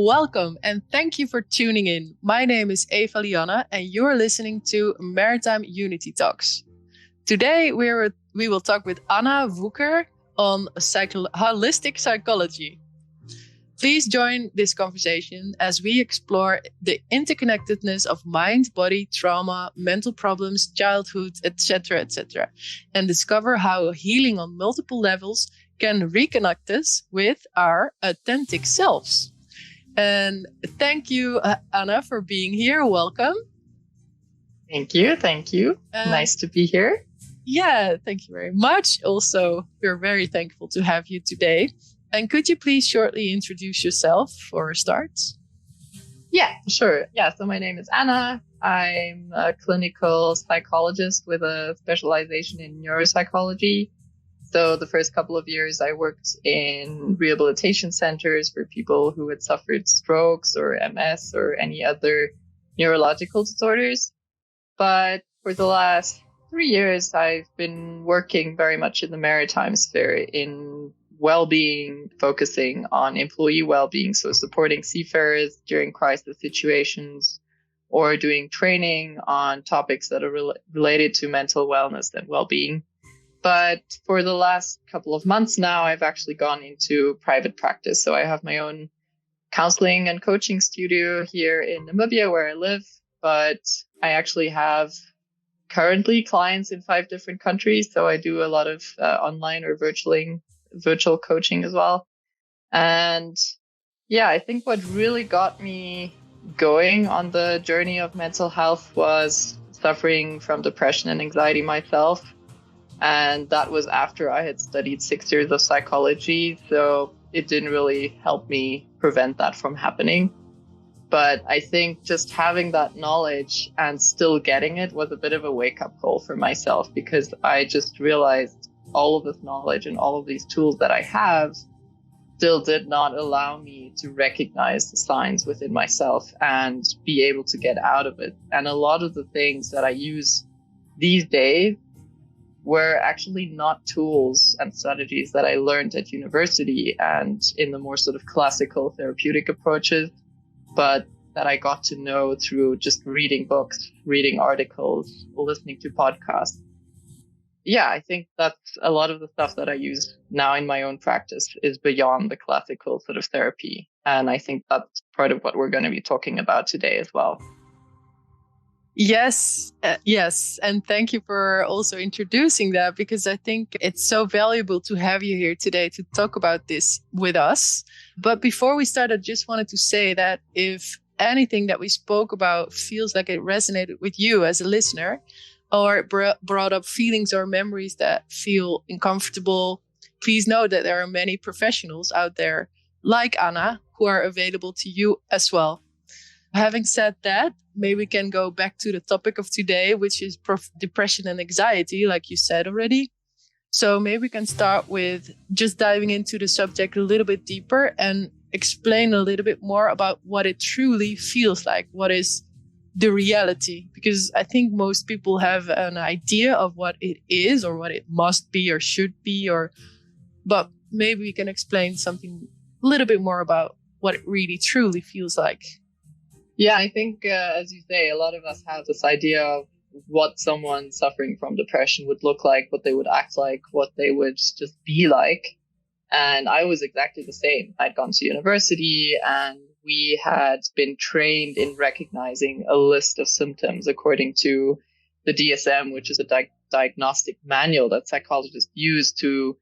Welcome and thank you for tuning in. My name is Eva Lianne and you're listening to Maritime Unity Talks. Today we will talk with Anna Woeker on holistic psychology. Please join this conversation as we explore the interconnectedness of mind, body, trauma, mental problems, childhood, etc., and discover how healing on multiple levels can reconnect us with our authentic selves. And thank you, Anna, for being here. Welcome. Thank you. Nice to be here. Yeah, thank you very much. Also, we're very thankful to have you today. And could you please shortly introduce yourself for a start? Yeah, sure. Yeah, so my name is Anna. I'm a clinical psychologist with a specialization in neuropsychology. So the first couple of years I worked in rehabilitation centers for people who had suffered strokes or MS or any other neurological disorders. But for the last 3 years, I've been working very much in the maritime sphere in well-being, focusing on employee well-being. So supporting seafarers during crisis situations or doing training on topics that are related to mental wellness and well-being. But for the last couple of months now, I've actually gone into private practice. So I have my own counseling and coaching studio here in Namibia where I live. But I actually have currently clients in 5 different countries. So I do a lot of online or virtual coaching as well. And yeah, I think what really got me going on the journey of mental health was suffering from depression and anxiety myself. And that was after I had studied 6 years of psychology. So it didn't really help me prevent that from happening. But I think just having that knowledge and still getting it was a bit of a wake-up call for myself, because I just realized all of this knowledge and all of these tools that I have still did not allow me to recognize the signs within myself and be able to get out of it. And a lot of the things that I use these days were actually not tools and strategies that I learned at university and in the more sort of classical therapeutic approaches, but that I got to know through just reading books, reading articles, listening to podcasts. Yeah, I think that's a lot of the stuff that I use now in my own practice is beyond the classical sort of therapy. And I think that's part of what we're going to be talking about today as well. Yes. And thank you for also introducing that, because I think it's so valuable to have you here today to talk about this with us. But before we start, I just wanted to say that if anything that we spoke about feels like it resonated with you as a listener, or brought up feelings or memories that feel uncomfortable, please know that there are many professionals out there like Anna who are available to you as well. Having said that, maybe we can go back to the topic of today, which is depression and anxiety, like you said already. So maybe we can start with just diving into the subject a little bit deeper and explain a little bit more about what it truly feels like. What is the reality? Because I think most people have an idea of what it is or what it must be or should be, but maybe we can explain something a little bit more about what it really truly feels like. Yeah, I think, as you say, a lot of us have this idea of what someone suffering from depression would look like, what they would act like, what they would just be like. And I was exactly the same. I'd gone to university and we had been trained in recognizing a list of symptoms according to the DSM, which is a diagnostic manual that psychologists use to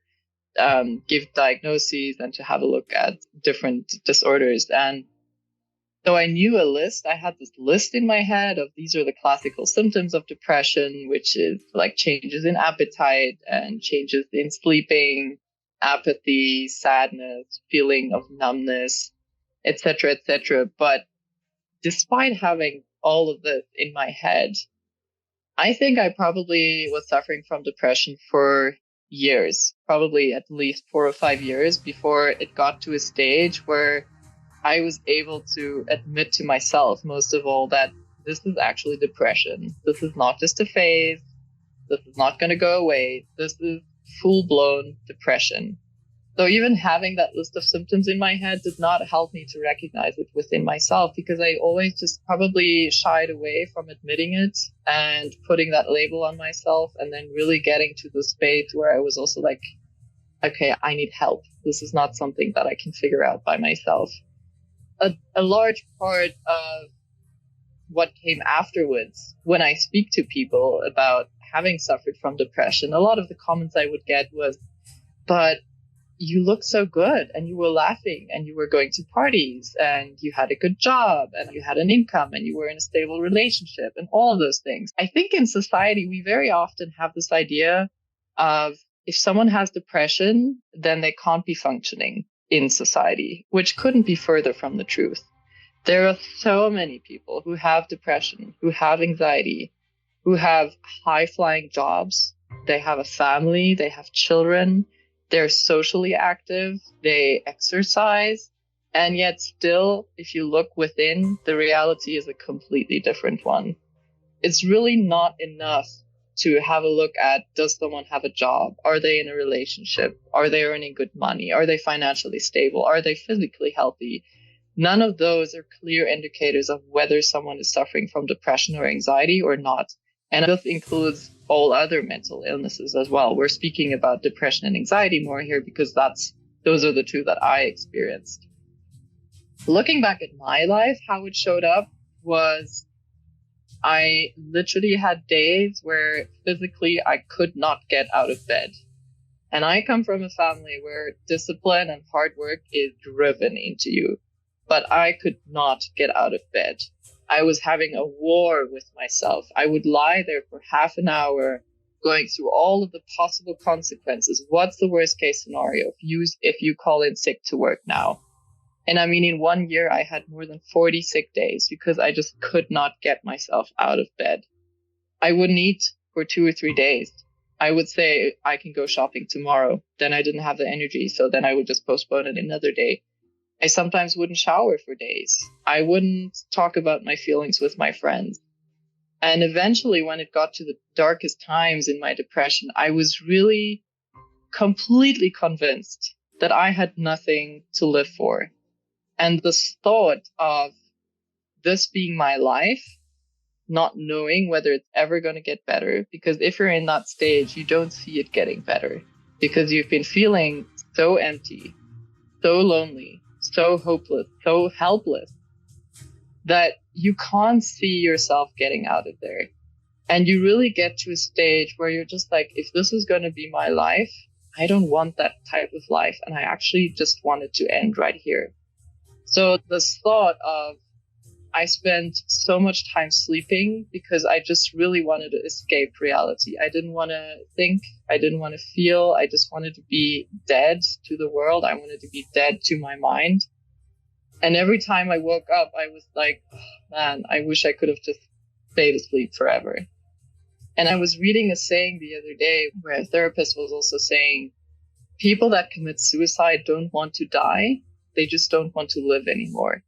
give diagnoses and to have a look at different disorders. And so I knew a list. I had this list in my head of these are the classical symptoms of depression, which is like changes in appetite and changes in sleeping, apathy, sadness, feeling of numbness, etc., etc. But despite having all of this in my head, I think I probably was suffering from depression for years, probably at least 4 or 5 years before it got to a stage where I was able to admit to myself, most of all, that this is actually depression. This is not just a phase. This is not going to go away. This is full-blown depression. So even having that list of symptoms in my head did not help me to recognize it within myself, because I always just probably shied away from admitting it and putting that label on myself, and then really getting to the space where I was also like, okay, I need help. This is not something that I can figure out by myself. A large part of what came afterwards, when I speak to people about having suffered from depression, a lot of the comments I would get was, but you look so good, and you were laughing, and you were going to parties, and you had a good job, and you had an income, and you were in a stable relationship, and all of those things. I think in society, we very often have this idea of, if someone has depression, then they can't be functioning in society, which couldn't be further from the truth. There are so many people who have depression, who have anxiety, who have high-flying jobs. They have a family, they have children, they're socially active, they exercise, and yet still, if you look within, the reality is a completely different one. It's really not enough to have a look at, does someone have a job? Are they in a relationship? Are they earning good money? Are they financially stable? Are they physically healthy? None of those are clear indicators of whether someone is suffering from depression or anxiety or not. And this includes all other mental illnesses as well. We're speaking about depression and anxiety more here because those are the two that I experienced. Looking back at my life, how it showed up was, I literally had days where physically I could not get out of bed. And I come from a family where discipline and hard work is driven into you. But I could not get out of bed. I was having a war with myself. I would lie there for half an hour going through all of the possible consequences. What's the worst case scenario if you call in sick to work now? And I mean, in 1 year, I had more than 40 sick days because I just could not get myself out of bed. I wouldn't eat for 2 or 3 days. I would say I can go shopping tomorrow. Then I didn't have the energy. So then I would just postpone it another day. I sometimes wouldn't shower for days. I wouldn't talk about my feelings with my friends. And eventually, when it got to the darkest times in my depression, I was really completely convinced that I had nothing to live for. And the thought of this being my life, not knowing whether it's ever going to get better, because if you're in that stage, you don't see it getting better because you've been feeling so empty, so lonely, so hopeless, so helpless, that you can't see yourself getting out of there. And you really get to a stage where you're just like, if this is going to be my life, I don't want that type of life. And I actually just want it to end right here. So this thought of, I spent so much time sleeping because I just really wanted to escape reality. I didn't want to think. I didn't want to feel. I just wanted to be dead to the world. I wanted to be dead to my mind. And every time I woke up, I was like, oh, man, I wish I could have just stayed asleep forever. And I was reading a saying the other day where a therapist was also saying, people that commit suicide don't want to die. They just don't want to live anymore.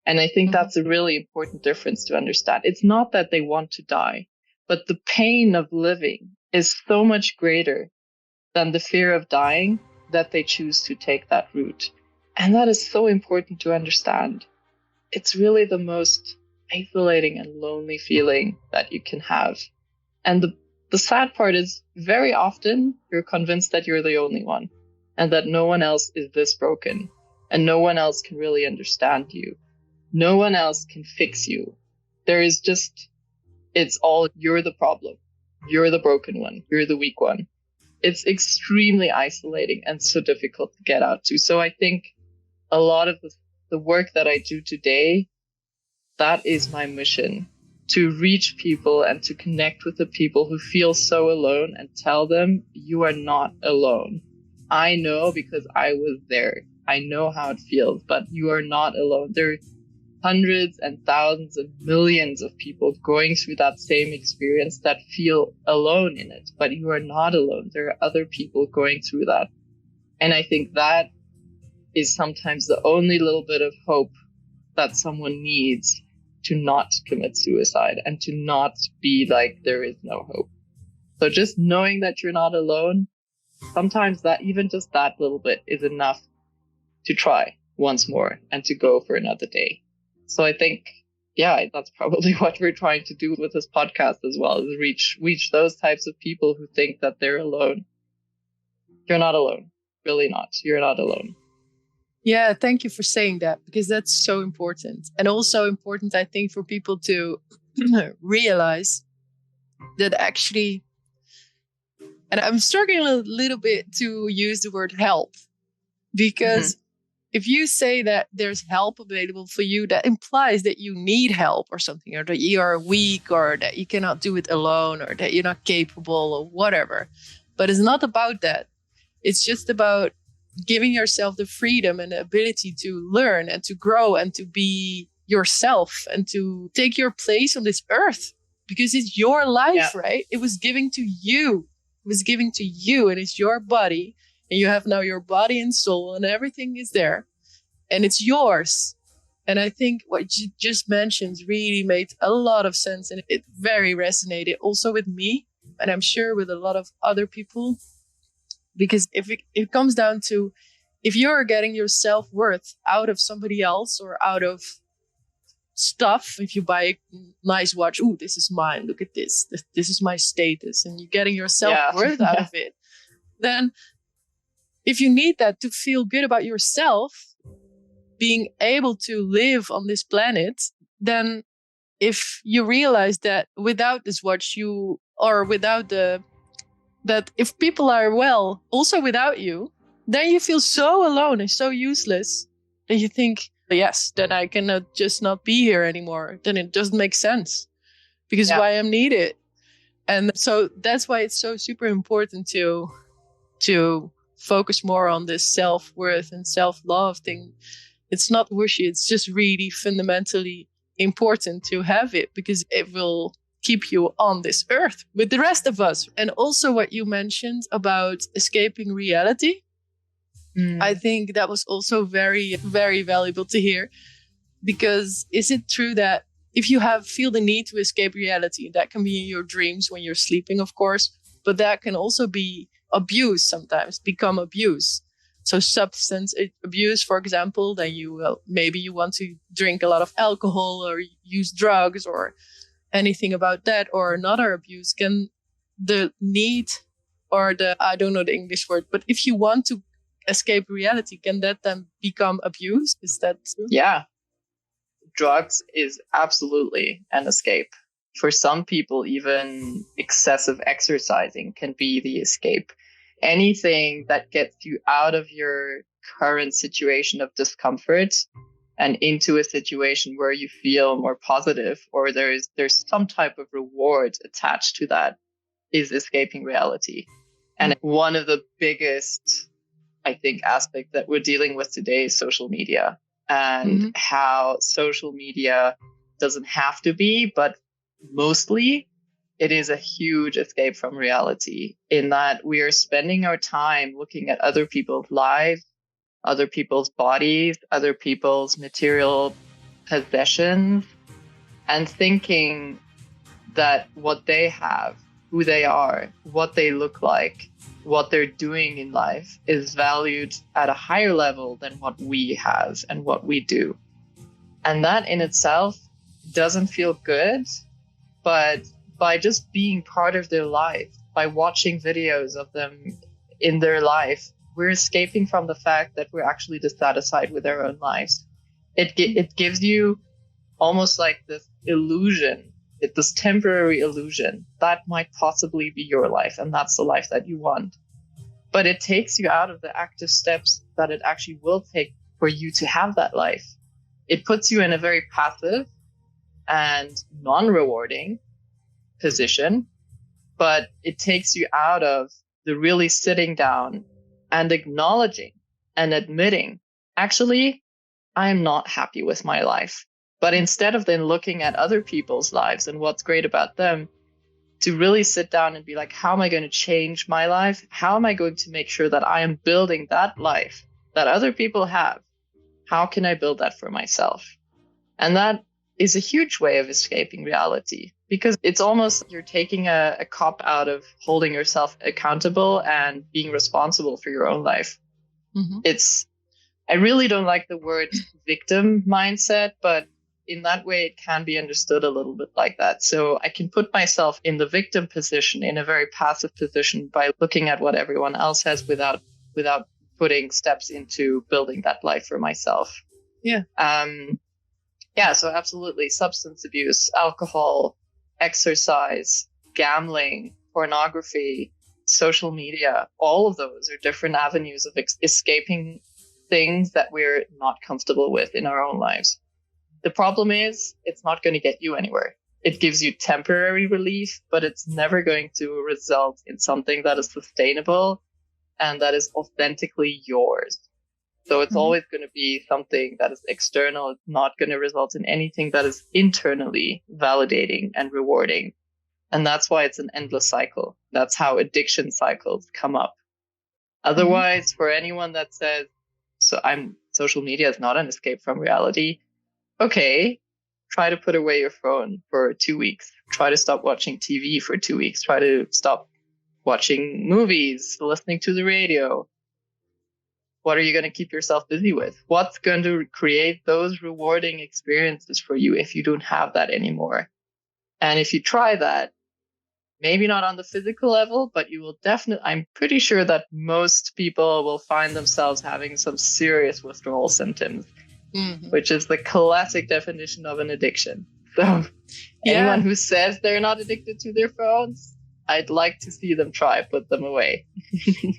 And I think that's a really important difference to understand. It's not that they want to die, but the pain of living is so much greater than the fear of dying that they choose to take that route. And that is so important to understand. It's really the most isolating and lonely feeling that you can have. And the sad part is very often you're convinced that you're the only one and that no one else is this broken and no one else can really understand you. No one else can fix you. There is just, it's all, you're the problem. You're the broken one. You're the weak one. It's extremely isolating and so difficult to get out to. So I think a lot of the work that I do today, that is my mission, to reach people and to connect with the people who feel so alone and tell them you are not alone. I know because I was there. I know how it feels, but you are not alone. There are hundreds and thousands and millions of people going through that same experience that feel alone in it, but you are not alone. There are other people going through that. And I think that is sometimes the only little bit of hope that someone needs to not commit suicide and to not be like, there is no hope. So just knowing that you're not alone, sometimes that even just that little bit is enough to try once more and to go for another day. So I think, yeah, that's probably what we're trying to do with this podcast as well, is reach those types of people who think that they're alone. You're not alone. Really not. You're not alone. Yeah, thank you for saying that, because that's so important. And also important, I think, for people to realize that actually, and I'm struggling a little bit to use the word help, because if you say that there's help available for you, that implies that you need help or something, or that you are weak, or that you cannot do it alone, or that you're not capable, or whatever. But it's not about that. It's just about giving yourself the freedom and the ability to learn and to grow and to be yourself and to take your place on this earth, because it's your life, right? It was given to you. It was given to you, and it's your body. And you have now your body and soul, and everything is there, and it's yours. And I think what you just mentioned really made a lot of sense, and it very resonated also with me, and I'm sure with a lot of other people. Because if it comes down to, if you're getting your self-worth out of somebody else or out of stuff, if you buy a nice watch, ooh, this is mine, look at this is my status, and you're getting your self-worth out of it, then if you need that to feel good about yourself, being able to live on this planet, then if you realize that without this watch, that if people are well also without you, then you feel so alone and so useless that you think, yes, then I cannot just not be here anymore. Then it doesn't make sense, because why I'm needed. And so that's why it's so super important to focus more on this self-worth and self-love thing. It's not wishy. It's just really fundamentally important to have it, because it will keep you on this earth with the rest of us. And also what you mentioned about escaping reality, I think that was also very, very valuable to hear. Because is it true that if you feel the need to escape reality, that can be in your dreams when you're sleeping, of course, but that can also be abuse sometimes, become abuse. So substance abuse, for example, then maybe you want to drink a lot of alcohol or use drugs or anything about that, or another abuse. Can the need, or I don't know the English word, but if you want to escape reality, can that then become abuse? Is that true? Yeah. Drugs is absolutely an escape. For some people, even excessive exercising can be the escape. Anything that gets you out of your current situation of discomfort and into a situation where you feel more positive, or there's some type of reward attached to that, is escaping reality. And one of the biggest, I think, aspects that we're dealing with today is social media, and how social media doesn't have to be, but mostly it is a huge escape from reality, in that we are spending our time looking at other people's lives, other people's bodies, other people's material possessions, and thinking that what they have, who they are, what they look like, what they're doing in life is valued at a higher level than what we have and what we do. And that in itself doesn't feel good, but by just being part of their life, by watching videos of them in their life, we're escaping from the fact that we're actually dissatisfied with our own lives. It gives you almost like this illusion, this temporary illusion that might possibly be your life, and that's the life that you want. But it takes you out of the active steps that it actually will take for you to have that life. It puts you in a very passive and non-rewarding position, but it takes you out of the really sitting down and acknowledging and admitting, actually, I am not happy with my life. But instead of then looking at other people's lives and what's great about them, to really sit down and be like, how am I going to change my life? How am I going to make sure that I am building that life that other people have? How can I build that for myself? And that is a huge way of escaping reality, because it's almost you're taking a cop out of holding yourself accountable and being responsible for your own life. Mm-hmm. I really don't like the word victim mindset, but in that way, it can be understood a little bit like that. So I can put myself in the victim position, in a very passive position, by looking at what everyone else has without putting steps into building that life for myself. Yeah. Yeah, so absolutely. Substance abuse, alcohol, exercise, gambling, pornography, social media, all of those are different avenues of escaping things that we're not comfortable with in our own lives. The problem is it's not going to get you anywhere. It gives you temporary relief, but it's never going to result in something that is sustainable and that is authentically yours. So it's always going to be something that is external. It's not going to result in anything that is internally validating and rewarding. And that's why it's an endless cycle. That's how addiction cycles come up. Otherwise, for anyone that says, social media is not an escape from reality. Okay, try to put away your phone for 2 weeks. Try to stop watching TV for 2 weeks. Try to stop watching movies, listening to the radio. What are you going to keep yourself busy with? What's going to create those rewarding experiences for you if you don't have that anymore? And if you try that, maybe not on the physical level, but you will definitely, I'm pretty sure that most people will find themselves having some serious withdrawal symptoms, which is the classic definition of an addiction. So anyone who says they're not addicted to their phones, I'd like to see them try, put them away.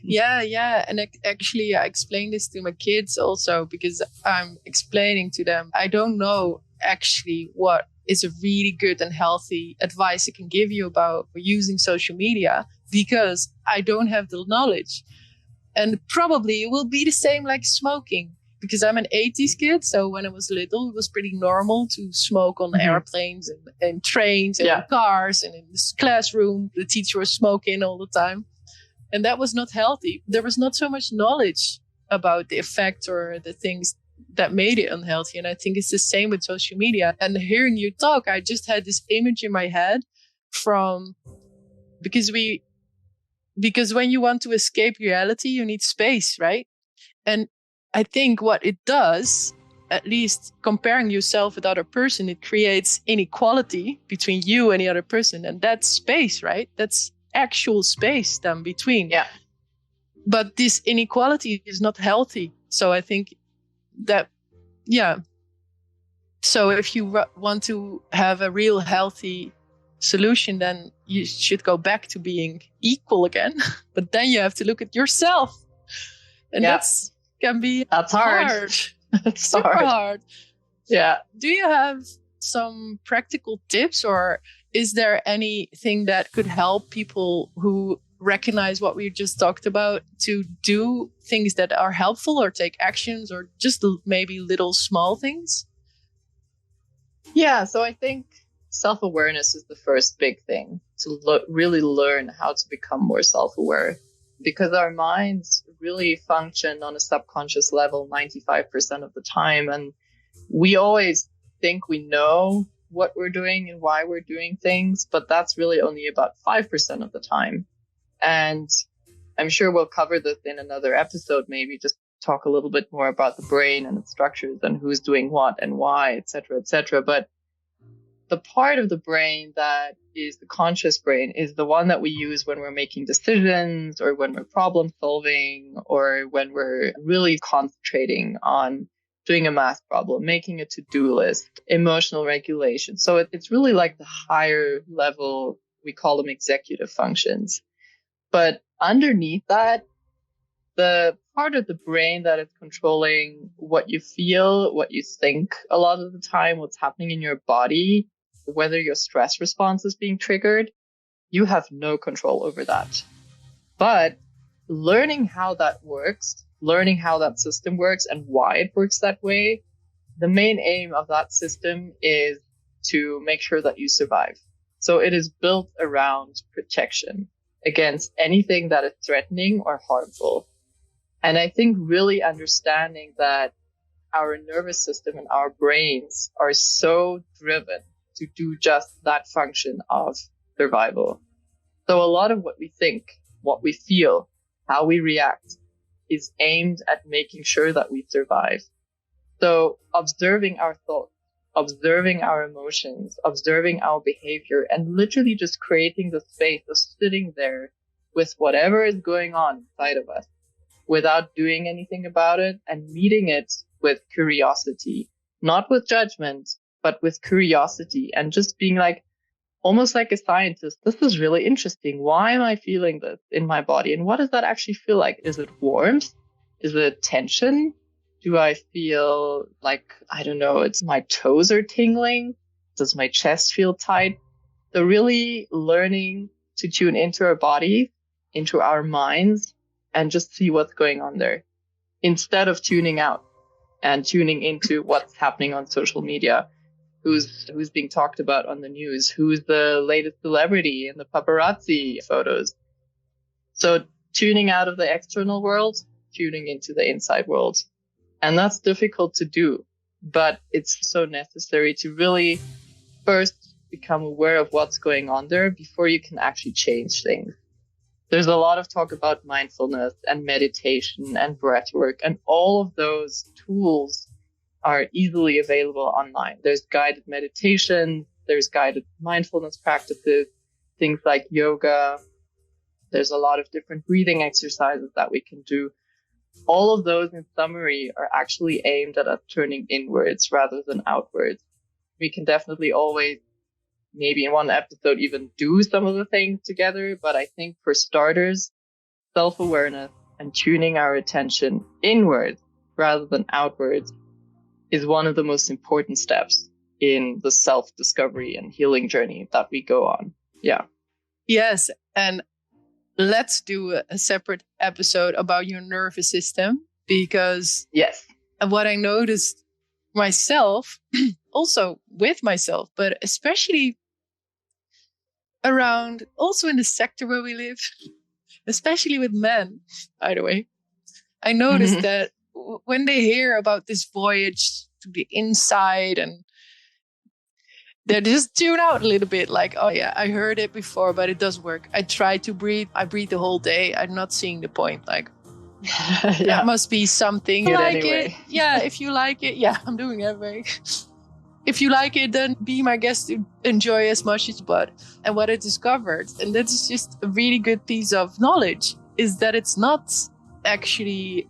Yeah. And actually, I explain this to my kids also, because I'm explaining to them, I don't know actually what is a really good and healthy advice I can give you about using social media, because I don't have the knowledge. And probably it will be the same like smoking, because I'm an 80s kid. So when I was little, it was pretty normal to smoke on airplanes and trains and in cars and in this classroom. The teacher was smoking all the time. And that was not healthy. There was not so much knowledge about the effect or the things that made it unhealthy. And I think it's the same with social media. And hearing you talk, I just had this image in my head because when you want to escape reality, you need space, right? And I think what it does, at least comparing yourself with other person, it creates inequality between you and the other person. And that's space, right? That's actual space then between. Yeah. But this inequality is not healthy. So I think that, So if you want to have a real healthy solution, then you should go back to being equal again. But then you have to look at yourself. And that's hard. That's super hard. Yeah. Do you have some practical tips, or is there anything that could help people who recognize what we just talked about to do things that are helpful, or take actions, or just maybe little small things? Yeah. So I think self-awareness is the first big thing, to really learn how to become more self-aware, because our minds really function on a subconscious level 95% of the time. And we always think we know what we're doing and why we're doing things, but that's really only about 5% of the time. And I'm sure we'll cover this in another episode, maybe just talk a little bit more about the brain and its structures and who's doing what and why, et cetera, et cetera. But the part of the brain that is the conscious brain is the one that we use when we're making decisions, or when we're problem solving, or when we're really concentrating on doing a math problem, making a to-do list, emotional regulation. So it's really like the higher level, we call them executive functions. But underneath that, the part of the brain that is controlling what you feel, what you think a lot of the time, what's happening in your body, whether your stress response is being triggered, you have no control over that. But learning how that works, learning how that system works and why it works that way, the main aim of that system is to make sure that you survive. So it is built around protection against anything that is threatening or harmful. And I think really understanding that our nervous system and our brains are so driven to do just that function of survival. So a lot of what we think, what we feel, how we react is aimed at making sure that we survive. So observing our thoughts, observing our emotions, observing our behavior, and literally just creating the space of sitting there with whatever is going on inside of us without doing anything about it and meeting it with curiosity, not with judgment, but with curiosity, and just being like, almost like a scientist, this is really interesting. Why am I feeling this in my body? And what does that actually feel like? Is it warmth? Is it tension? Do I feel like, I don't know, it's my toes are tingling? Does my chest feel tight? So really learning to tune into our body, into our minds, and just see what's going on there instead of tuning out and tuning into what's happening on social media. Who's being talked about on the news? Who's the latest celebrity in the paparazzi photos? So tuning out of the external world, tuning into the inside world. And that's difficult to do, but it's so necessary to really first become aware of what's going on there before you can actually change things. There's a lot of talk about mindfulness and meditation and breath work, and all of those tools are easily available online. There's guided meditation, there's guided mindfulness practices, things like yoga. There's a lot of different breathing exercises that we can do. All of those, in summary, are actually aimed at us turning inwards rather than outwards. We can definitely always, maybe in one episode, even do some of the things together. But I think for starters, self-awareness and tuning our attention inwards rather than outwards is one of the most important steps in the self-discovery and healing journey that we go on. Yeah. Yes. And let's do a separate episode about your nervous system, because yes, what I noticed myself, also with myself, but especially around, also in the sector where we live, especially with men, by the way, I noticed that when they hear about this voyage to the inside, and they just tune out a little bit, like, oh yeah, I heard it before, but it does work. I try to breathe. I breathe the whole day. I'm not seeing the point. Like, that must be something. Good like anyway. It. Yeah, if you like it, yeah, I'm doing it anyway. If you like it, then be my guest to enjoy as much as you want. And what I discovered, and this is just a really good piece of knowledge, is that it's not actually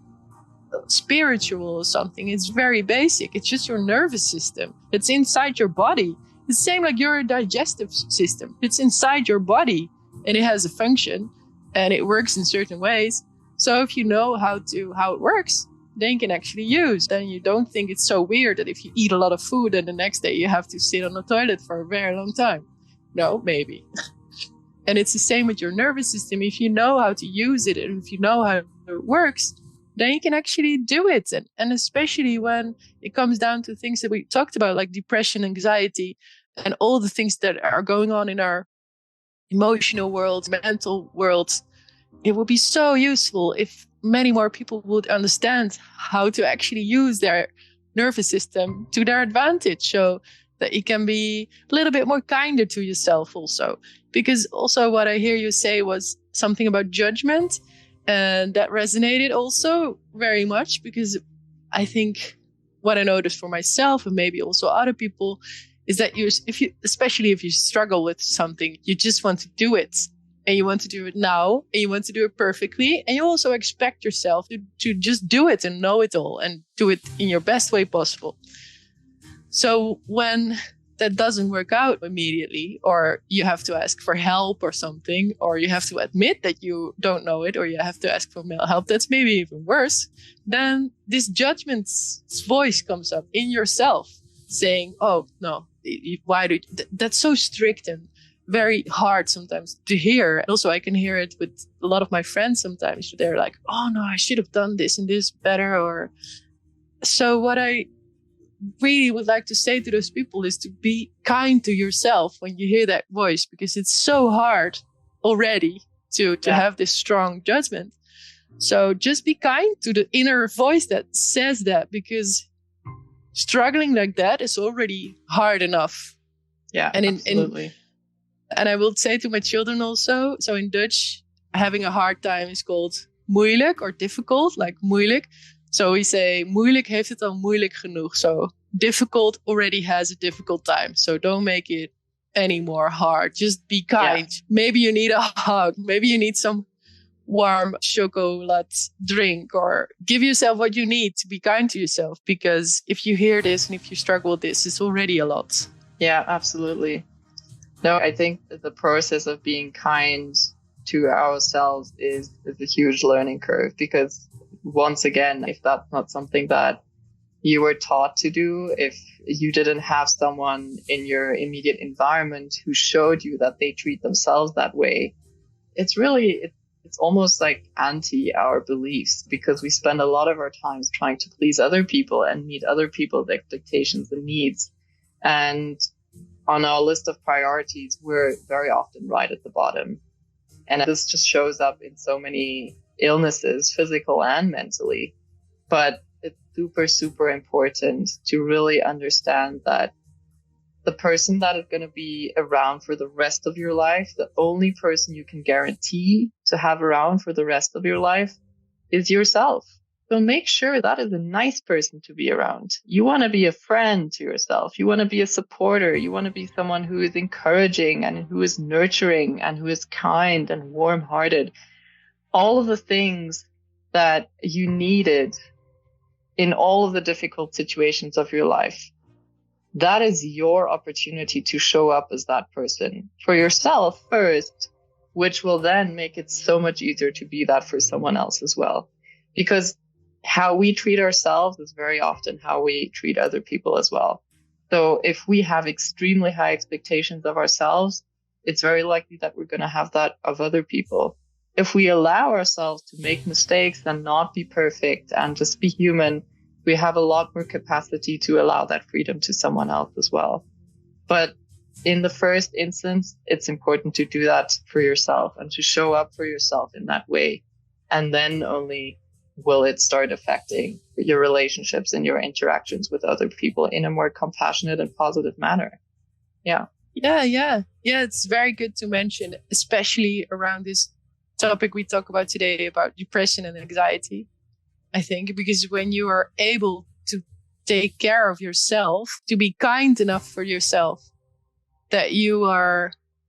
spiritual or something. It's very basic. It's just your nervous system. It's inside your body. It's the same like your digestive system. It's inside your body and it has a function and it works in certain ways. So if you know how it works, then you can actually use. Then you don't think it's so weird that if you eat a lot of food and the next day you have to sit on the toilet for a very long time. No, maybe. And it's the same with your nervous system. If you know how to use it and if you know how it works, then you can actually do it. And especially when it comes down to things that we talked about, like depression, anxiety, and all the things that are going on in our emotional world, mental world, it would be so useful if many more people would understand how to actually use their nervous system to their advantage, so that you can be a little bit more kinder to yourself also. Because also what I hear you say was something about judgment. And that resonated also very much, because I think what I noticed for myself and maybe also other people is that especially if you struggle with something, you just want to do it, and you want to do it now, and you want to do it perfectly. And you also expect yourself to just do it and know it all and do it in your best way possible. So when that doesn't work out immediately, or you have to ask for help or something, or you have to admit that you don't know it, or you have to ask for help, that's maybe even worse, then this judgment's voice comes up in yourself saying, oh no, why do you, that's so strict and very hard sometimes to hear. And also I can hear it with a lot of my friends sometimes. They're like, oh no, I should have done this and this better. Or so what I really would like to say to those people is to be kind to yourself when you hear that voice, because it's so hard already to have this strong judgment. So just be kind to the inner voice that says that, because struggling like that is already hard enough. Yeah, And absolutely. and I will say to my children also, so in Dutch, having a hard time is called moeilijk or difficult, like moeilijk. So we say moeilijk heeft het al moeilijk genoeg. So difficult already has a difficult time. So don't make it any more hard. Just be kind. Yeah. Maybe you need a hug. Maybe you need some warm chocolate drink, or give yourself what you need to be kind to yourself. Because if you hear this and if you struggle with this, it's already a lot. Yeah, absolutely. No, I think that the process of being kind to ourselves is a huge learning curve, because once again, if that's not something that you were taught to do, if you didn't have someone in your immediate environment who showed you that they treat themselves that way, it's almost like anti our beliefs, because we spend a lot of our times trying to please other people and meet other people's expectations and needs. And on our list of priorities, we're very often right at the bottom. And this just shows up in so many illnesses, physical and mentally. But it's super, super important to really understand that the person that is going to be around for the rest of your life, the only person you can guarantee to have around for the rest of your life is yourself. So make sure that is a nice person to be around. You want to be a friend to yourself. You want to be a supporter. You want to be someone who is encouraging and who is nurturing and who is kind and warm-hearted. All of the things that you needed in all of the difficult situations of your life. That is your opportunity to show up as that person for yourself first, which will then make it so much easier to be that for someone else as well. Because how we treat ourselves is very often how we treat other people as well. So if we have extremely high expectations of ourselves, it's very likely that we're going to have that of other people. If we allow ourselves to make mistakes and not be perfect and just be human, we have a lot more capacity to allow that freedom to someone else as well. But in the first instance, it's important to do that for yourself and to show up for yourself in that way. And then only will it start affecting your relationships and your interactions with other people in a more compassionate and positive manner. Yeah. Yeah. It's very good to mention, especially around this topic we talk about today about depression and anxiety. I think because when you are able to take care of yourself, to be kind enough for yourself, that you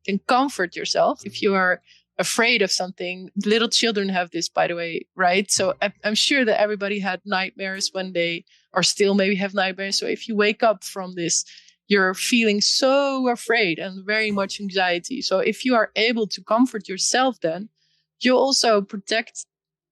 can comfort yourself. If you are afraid of something, little children have this, by the way, right? So I'm sure that everybody had nightmares when they or still maybe have nightmares. So if you wake up from this, you're feeling so afraid and very much anxiety. So if you are able to comfort yourself, then you also protect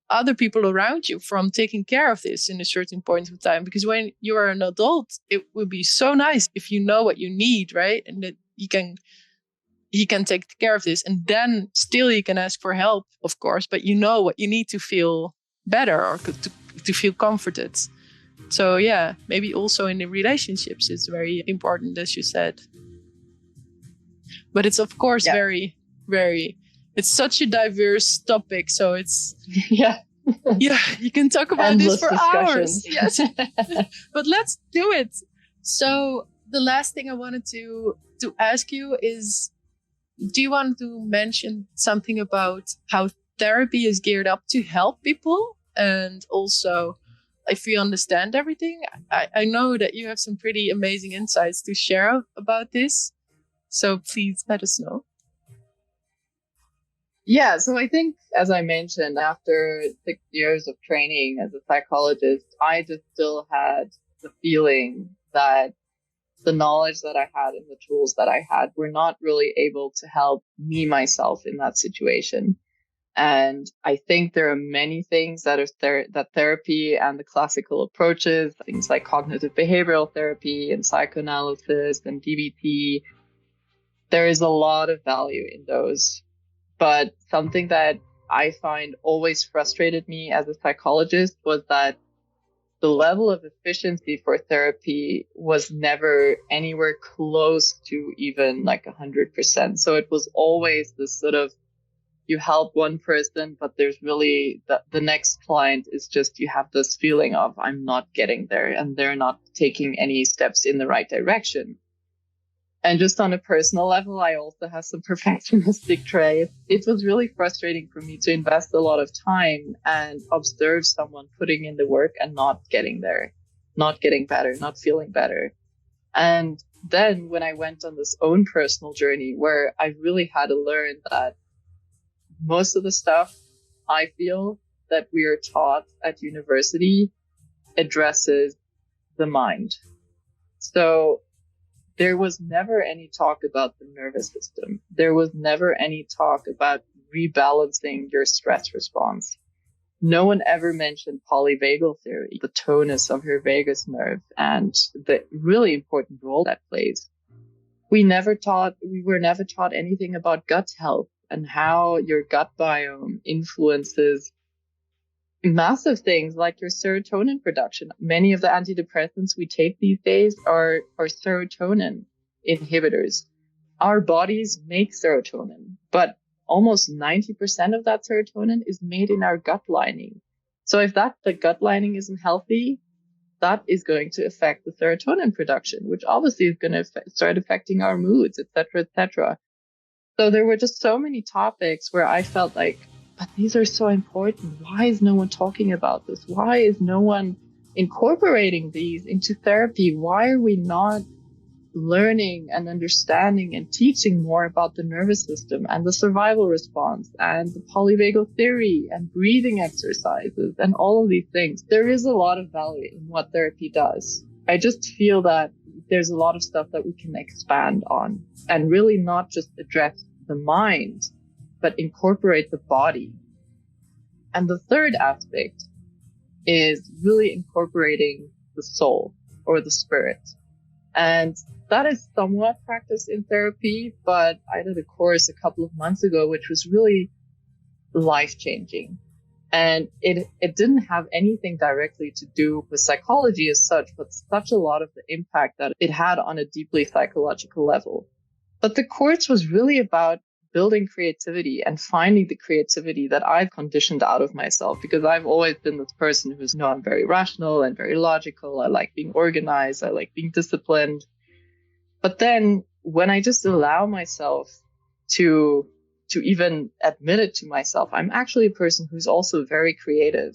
other people around you from taking care of this in a certain point of time. Because when you are an adult, it would be so nice if you know what you need, right? And that you can take care of this, and then still you can ask for help, of course, but you know what you need to feel better or to feel comforted. So yeah, maybe also in the relationships it's very important, as you said. But it's of course very, very, it's such a diverse topic. So it's yeah, you can talk about endless this for hours. Yes, but let's do it. So the last thing I wanted to ask you is, do you want to mention something about how therapy is geared up to help people? And also, if you understand everything, I know that you have some pretty amazing insights to share about this. So please let us know. Yeah, so I think, as I mentioned, after 6 years of training as a psychologist, I just still had the feeling that the knowledge that I had and the tools that I had were not really able to help me myself in that situation. And I think there are many things that that therapy and the classical approaches, things like cognitive behavioral therapy and psychoanalysis and DBT, there is a lot of value in those. But something that I find always frustrated me as a psychologist was that the level of efficiency for therapy was never anywhere close to even like 100%. So it was always this sort of, you help one person, but there's really the next client is just, you have this feeling of, I'm not getting there and they're not taking any steps in the right direction. And just on a personal level, I also have some perfectionistic traits. It was really frustrating for me to invest a lot of time and observe someone putting in the work and not getting there, not getting better, not feeling better. And then when I went on this own personal journey where I really had to learn that most of the stuff I feel that we are taught at university addresses the mind. So there was never any talk about the nervous system. There was never any talk about rebalancing your stress response. No one ever mentioned polyvagal theory, the tonus of your vagus nerve, and the really important role that plays. We were never taught anything about gut health and how your gut biome influences massive things like your serotonin production. Many of the antidepressants we take these days are serotonin inhibitors. Our bodies make serotonin, but almost 90% of that serotonin is made in our gut lining. So if the gut lining isn't healthy, that is going to affect the serotonin production, which obviously is going to start affecting our moods, et cetera, et cetera. So there were just so many topics where I felt like, but these are so important. Why is no one talking about this? Why is no one incorporating these into therapy? Why are we not learning and understanding and teaching more about the nervous system and the survival response and the polyvagal theory and breathing exercises and all of these things? There is a lot of value in what therapy does. I just feel that there's a lot of stuff that we can expand on and really not just address the mind, but incorporate the body. And the third aspect is really incorporating the soul or the spirit. And that is somewhat practiced in therapy, but I did a course a couple of months ago, which was really life-changing. And it didn't have anything directly to do with psychology as such, but such a lot of the impact that it had on a deeply psychological level. But the course was really about building creativity and finding the creativity that I've conditioned out of myself, because I've always been this person who's, I'm very rational and very logical. I like being organized. I like being disciplined. But then when I just allow myself to even admit it to myself, I'm actually a person who's also very creative.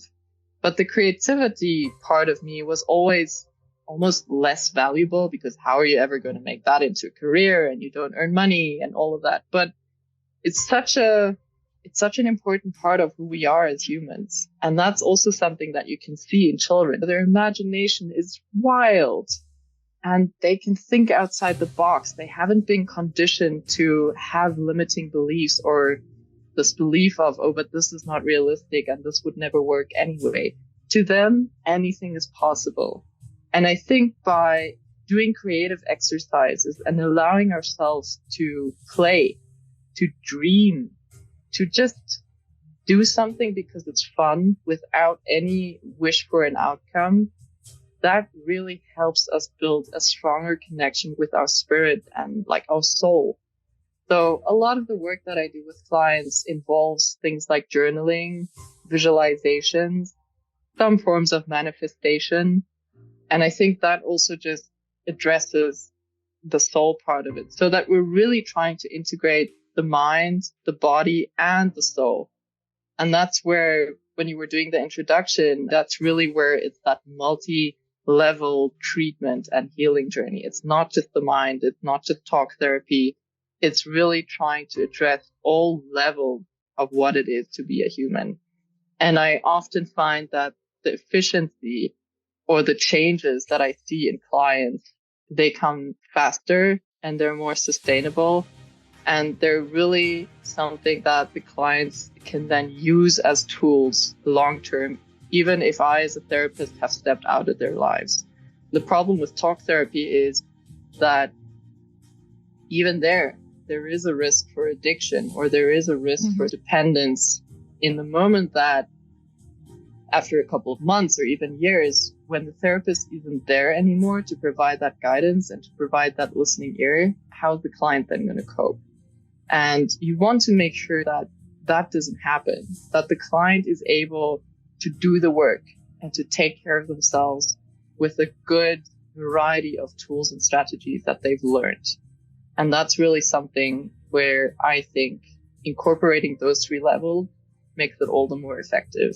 But the creativity part of me was always almost less valuable, because how are you ever going to make that into a career, and you don't earn money and all of that. But it's such an important part of who we are as humans. And that's also something that you can see in children. Their imagination is wild and they can think outside the box. They haven't been conditioned to have limiting beliefs or this belief of, oh, but this is not realistic and this would never work anyway. To them, anything is possible. And I think by doing creative exercises and allowing ourselves to play, to dream, to just do something because it's fun without any wish for an outcome, that really helps us build a stronger connection with our spirit and like our soul. So a lot of the work that I do with clients involves things like journaling, visualizations, some forms of manifestation. And I think that also just addresses the soul part of it, so that we're really trying to integrate the mind, the body, and the soul. And that's where, when you were doing the introduction, that's really where it's that multi-level treatment and healing journey. It's not just the mind. It's not just talk therapy. It's really trying to address all levels of what it is to be a human. And I often find that the efficiency or the changes that I see in clients, they come faster and they're more sustainable. And they're really something that the clients can then use as tools long term, even if I, as a therapist, have stepped out of their lives. The problem with talk therapy is that even there is a risk for addiction, or there is a risk for dependence in the moment that after a couple of months or even years, when the therapist isn't there anymore to provide that guidance and to provide that listening ear, how's the client then going to cope? And you want to make sure that that doesn't happen, that the client is able to do the work and to take care of themselves with a good variety of tools and strategies that they've learned. And that's really something where I think incorporating those 3 levels makes it all the more effective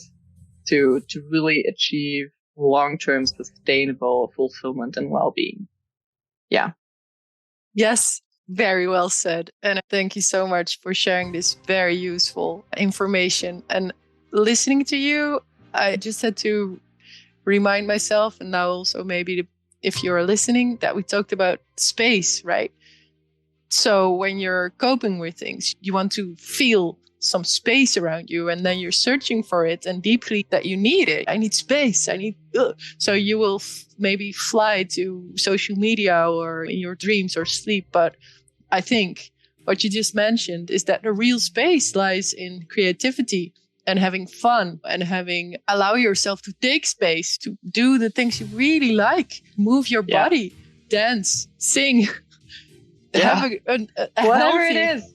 to really achieve long-term sustainable fulfillment and well-being. Yeah. Yes, very well said. And thank you so much for sharing this very useful information. And listening to you, I just had to remind myself, and now also maybe if you're listening, that we talked about space, right? So when you're coping with things, you want to feel some space around you, and then you're searching for it and deeply that you need it. I need space. So you will maybe fly to social media or in your dreams or sleep. But I think what you just mentioned is that the real space lies in creativity and having fun and allow yourself to take space to do the things you really like, move your body, dance, sing. Have a whatever healthy, it is.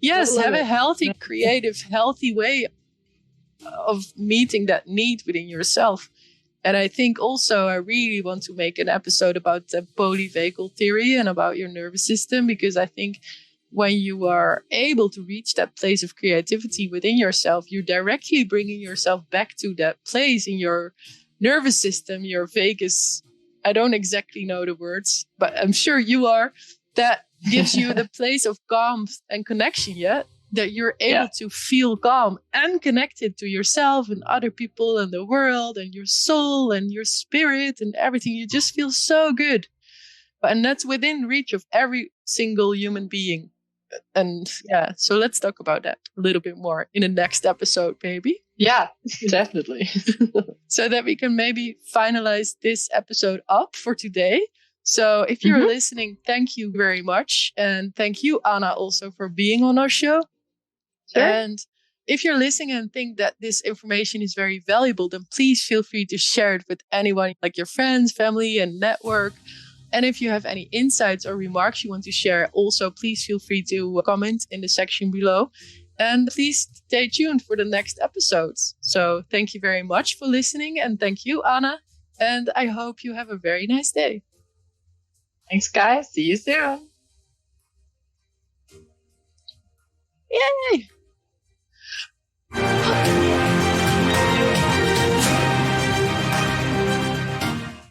Yes, have a healthy, creative, healthy way of meeting that need within yourself. And I think also I really want to make an episode about the polyvagal theory and about your nervous system, because I think when you are able to reach that place of creativity within yourself, you're directly bringing yourself back to that place in your nervous system, your vagus. I don't exactly know the words, but I'm sure you are. That gives you the place of calm and connection, that you're able to feel calm and connected to yourself and other people and the world and your soul and your spirit and everything. You just feel so good. And that's within reach of every single human being. And so let's talk about that a little bit more in the next episode, maybe. Yeah, definitely. So that we can maybe finalize this episode up for today. So if you're listening, thank you very much. And thank you, Anna, also for being on our show. Sure. And if you're listening and think that this information is very valuable, then please feel free to share it with anyone, like your friends, family, and network. And if you have any insights or remarks you want to share, also please feel free to comment in the section below. And please stay tuned for the next episodes. So thank you very much for listening. And thank you, Anna. And I hope you have a very nice day. Thanks, guys. See you soon.